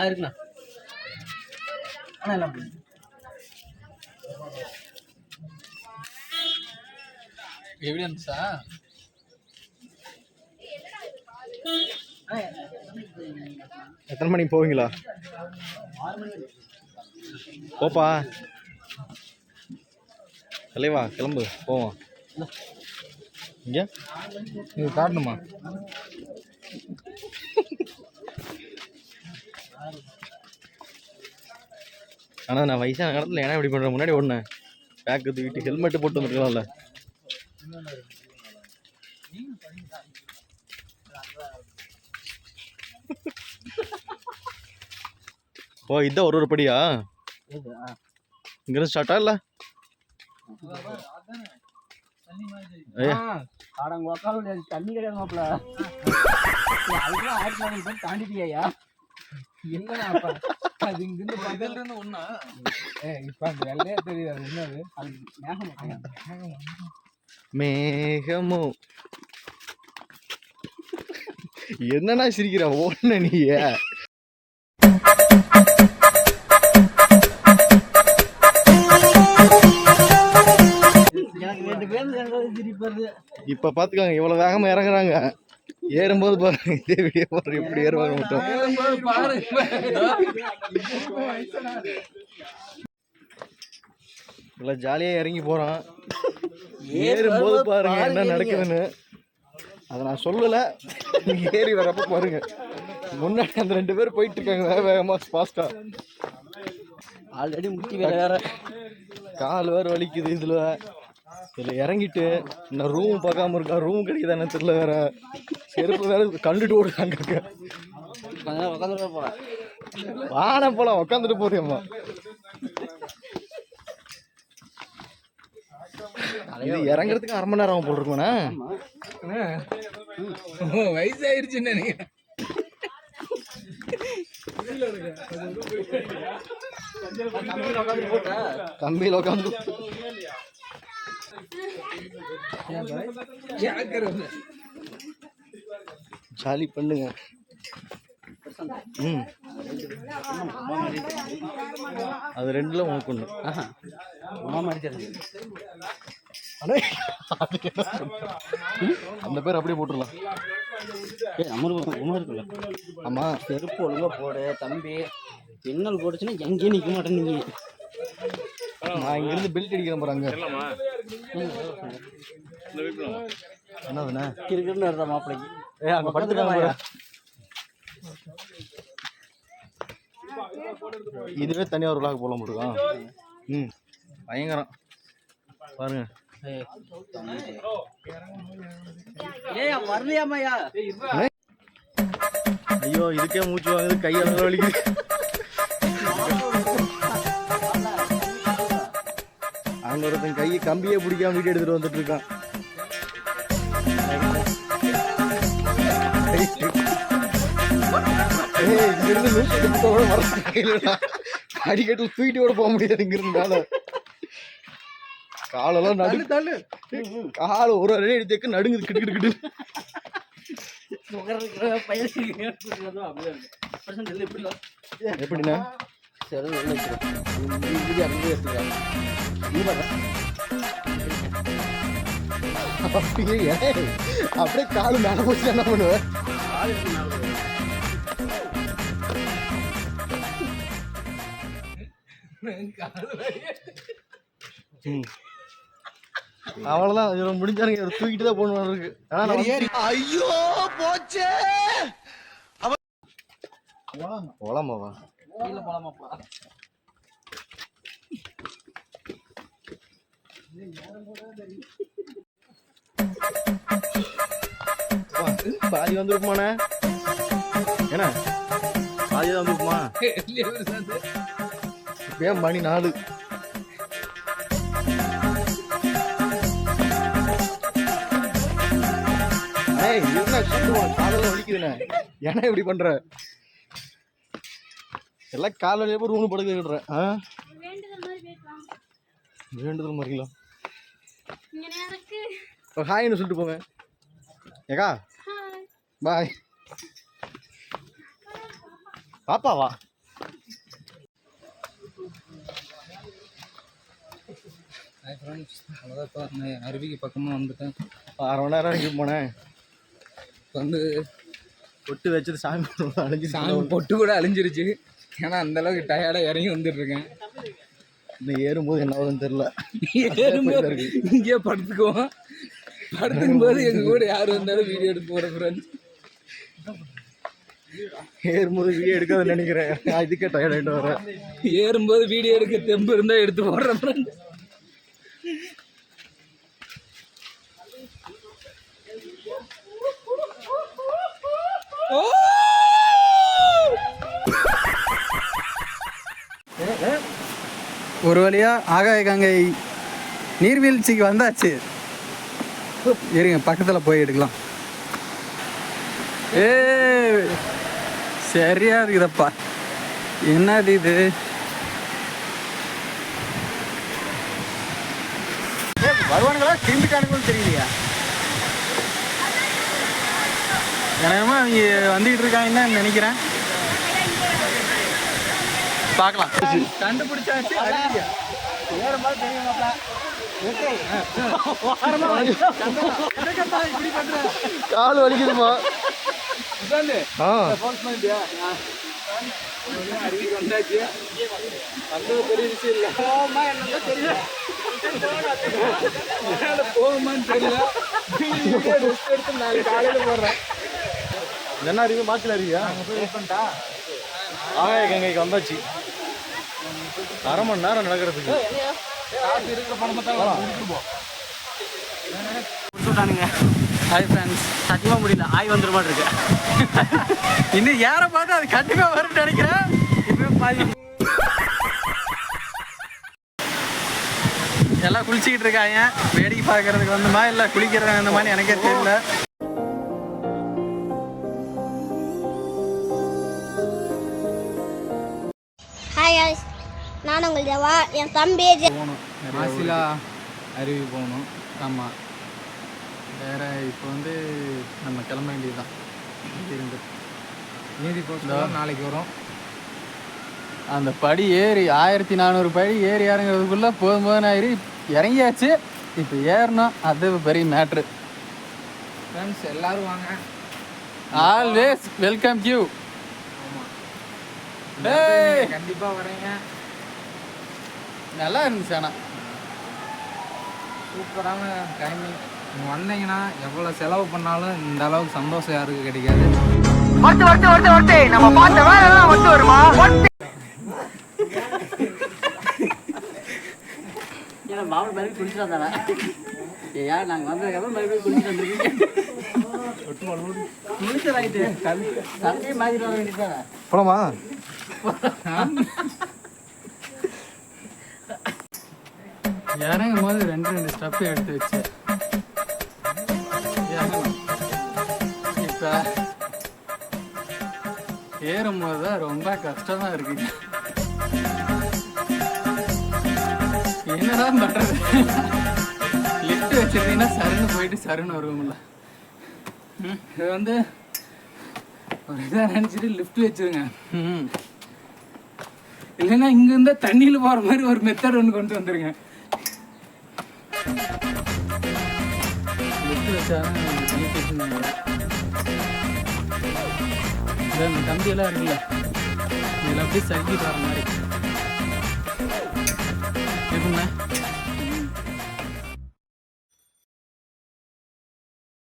இருக்குண்ணா ஆனால் எல்லாம் எவிடன்ஸா எத்தனை மணிக்கு போவீங்களா? போப்பா தலைவா, கிளம்பு போவோம். இங்கே இது காட்டணுமா? ஆனால் நான் வயசான காலத்தில் ஏன்னா இப்படி பண்ணுறேன்? முன்னாடி ஓடுனேன் பேக்கு தூக்கிட்டு ஹெல்மெட்டு போட்டு வந்துருக்கலாம்ல. ஓ இதான் ஒரு படியா? இங்கிருந்து ஸ்டார்ட்டா இல்லை? தண்ணி கிடையாது மாப்பிள்ள. அதுக்கெல்லாம் 1400 தாண்டிட்டியா? என்னன்னா அது இங்கிருந்து பதிலிருந்து ஒண்ணா இப்ப அந்த வெள்ளையா தெரியுது. அது என்னது? அது மேகமோ. என்னன்னா சிரிக்கிற ஓடுன நீ? இப்ப பாத்துக்காங்க இவ்வளவு வேகமா இறங்குறாங்க. ஏறும்போது பாருங்க இதே வீடியோ பாருங்க எப்படி ஏறுவாங்க மட்டும். இவ்வளவு ஜாலியா இறங்கி போறான். ஏறும்போது பாருங்க என்ன நடக்குதுன்னு. அதை நான் சொல்லல, ஏறி வரப்ப பாருங்க. முன்னாடி அந்த 2 பேர் போயிட்டு இருக்காங்க வேக வேகமா ஃபாஸ்டா. ஆல்ரெடி முட்டி வேற கால் வேற வலிக்குது. இதுல இறங்கிட்டு இன்னும் ரூம் பார்க்காம இருக்கா. ரூம் கிடைக்குதானே தெரியல. வேற செருப்பு வேற கண்டுட்டு ஓடுறாங்க. வான போலாம் உக்காந்துட்டு போறியம்மா. இது இறங்குறதுக்கு 1/2 மணி நேரம் ஆகும் போல் இருக்குமாண்ணா. வயசாயிருச்சுன்னு நினைக்கிறேன். கம்பியில் உட்காந்து ஜாலி பண்ணுங்க. அது 2ல உனக்கு ஒண்ணு. அந்த பேர் அப்படியே போட்டுடலாம். ஆமா செருப்பு ஒழுங்கா போடு தம்பி. பின்னல் போடுச்சுன்னா எங்கேயும் நிக்க மாட்டேன். நீங்க நான் இங்கிருந்து பெல்ட் அடிக்கிறேன் போறாங்க. என்னதுண்ணா கிரிக்கெட்னு எடுத்த மாப்பிளைக்கு அங்க படுத்துட்டாங்க. இதுவே தனியா ஒரு விளாக் போல முடியும். பயங்கரம் பாருங்க. வரலையாமையா? ஐயோ இதுக்கே மூச்சு வாங்குது, கையெல்லாம் வலிக்குது. அங்க ஒருத்தன் கையை கம்பியே பிடிக்காம வீட்டு எடுத்துட்டு வந்துட்டு இருக்கான். அடிக்கட்டில் தூக்கிட்டு கூட போக முடியாது. இங்க இருந்தால காலெல்லாம் நடு கால ஒரு அடி எடுத்து நடுங்குது. கிட்டு கிட்டு கிட்டு எப்படின்னா அப்படியே காலு மேல போச்சு என்ன பண்ணுவேன்? அவ்வளவுதான். இவரை முடிஞ்சாருங்க. தூக்கிட்டு தான் போகணும் இருக்கு. ஐயோ போச்சே. போலாமாவா? பாதி வந்துருக்குமாண்ணே? என்ன பாதி தான் வந்துருக்குமா? இப்பயே மணி 4. காலையில வலிக்குதுண்ணே. ஏன்னா இப்படி பண்ற? எல்லாம் காலையில ரூம் படுக்க விடுறேன். வேண்டுதல் மாதிரிங்களா? ஹாய்னு சொல்லிட்டு போங்க. ஏக்கா பாய். பாப்பாவா? ஹாய் ஃப்ரெண்ட்ஸ், அவ்வளோதான். இப்போ அருவிக்கு பக்கமாக வந்துட்டேன். 1/2 மணி நேரம் இங்கே போனேன். இப்போ வந்து பொட்டு வச்சது சாமி அழிஞ்சு, சாமி பொட்டு கூட அழிஞ்சிருச்சு. ஏன்னா அந்தளவுக்கு டயர்டாக இறங்கி வந்துட்டுருக்கேன். இன்னும் ஏறும்போது என்ன ஆகுதுன்னு தெரில. ஏறும்போது இங்கேயே படுத்துக்குவோம். படுத்துக்கும் போது எங்கள் கூட யார் வந்தாலும் வீடியோ எடுத்து போகிறேன் ஃப்ரெண்ட்ஸ். ஏறும்போது வீடியோ எடுக்காதுன்னு நினைக்கிறேன். இதுக்கே டயர்ட் ஆகிட்டு வரேன். ஏறும்போது வீடியோ எடுக்க தெம்பு இருந்தால் எடுத்து போடுறேன் ஃப்ரெண்ட்ஸ். ஒரு வழியாக ஆகாய கங்கை நீர்வீழ்ச்சிக்கு வந்தாச்சு. இருங்க, பக்கத்தில் போய் எடுக்கலாம். சரியா இருக்குதப்பா. என்னது இது? வருவானுங்களா திரும்பிட்டானுங்களும் தெரியலையா? என்னமா அவங்க வந்துக்கிட்டு இருக்காங்கன்னு நினைக்கிறேன். பார்க்கலாம். கண்டுபிடிச்சாச்சு. கால் வலிக்குதுமா. அருவிக்கு வந்தாச்சு. வந்தது பெரிய விஷயம் இல்லை. போகுமான்னு தெரியல. எடுத்து நாளைக்கு காலையில் போடுறேன். என்ன அருவி? மாக்கில் அருவியா? ஆகாய கங்கைக்கு வந்தாச்சு. 1/2 மணி நேரம் நடக்கிறதுக்கு. ஹாய் ஃப்ரெண்ட்ஸ், சத்தியமாக முடியல. ஆய் வந்துட மாட்டு இருக்கு. இன்னும் யாரை பார்த்து அது கண்டிப்பாக வரும்னு நினைக்கிறேன். இப்போ பாதி எல்லாம் குளிச்சுக்கிட்டு இருக்காங்க. வேடிக்கை பார்க்கறதுக்கு வந்தமா இல்லை குளிக்கிறதுக்கு வந்த மாதிரி எனக்கே தெரியல. ஹாய் காய்ஸ், நான் உங்கள் தேவா. என் தம்பி போகணும். மாசிலா அருவி போகணும். ஆமாம். வேறு இப்போ வந்து நம்ம கிளம்ப வேண்டியதுதான். இருந்து மீதி போஸ்ட் நாளைக்கு வரும். அந்த படி ஏறி 1400 படி ஏறி இறங்குறதுக்குள்ளே போதும் ஆயிரு. இறங்கியாச்சு. இப்போ ஏறணும். அது பெரிய மேட்ரு. ஃப்ரெண்ட்ஸ் எல்லோரும் வாங்க. Always welcome you. கண்டிப்பாக வரேங்க. நல்லா இருந்துச்சு. ஆனால் சூப்பரான டைமிங். நீங்கள் வந்தீங்கன்னா எவ்வளோ செலவு பண்ணாலும் இந்த அளவுக்கு சந்தோஷம் யாருக்கு கிடைக்காது. நம்ம பார்த்த வேலைலாம் வந்து வருமா? ஏன்னா மாவட்ட மறுபடியும் குளிச்சுட்டு வந்தானே. ஏன் நாங்கள் வந்ததுக்கப்புறம் மறுபடியும் குளிச்சுட்டு வந்துருக்கீங்க. குளிச்சதாயிட்டு சண்டையை மாற்றிட்டு வர வேண்டியதானே. போலாமா? இறங்கும் போது 2 ஸ்டெப்பு எடுத்து வச்சு இப்போ ஏறும் போது தான் ரொம்ப கஷ்டமாக இருக்குது. என்னதான் பண்ணுறது? லிஃப்ட் வச்சிருந்தீங்கன்னா சருன்னு போயிட்டு சருன்னு வருவோம்ல. இது வந்து ஒரு இதாக நினச்சிட்டு லிஃப்ட் வச்சுருங்க. இல்லைன்னா இங்கேருந்தா தண்ணியில் போகிற மாதிரி ஒரு மெத்தட் ஒன்று கொண்டு வந்துருங்க. லிஃப்ட் வச்சாதான் இந்த கம்பியெல்லாம் இருக்குல்ல, இதெல்லாம் அப்படியே சறுக்கிட்டு வர மாதிரி எப்படின்னா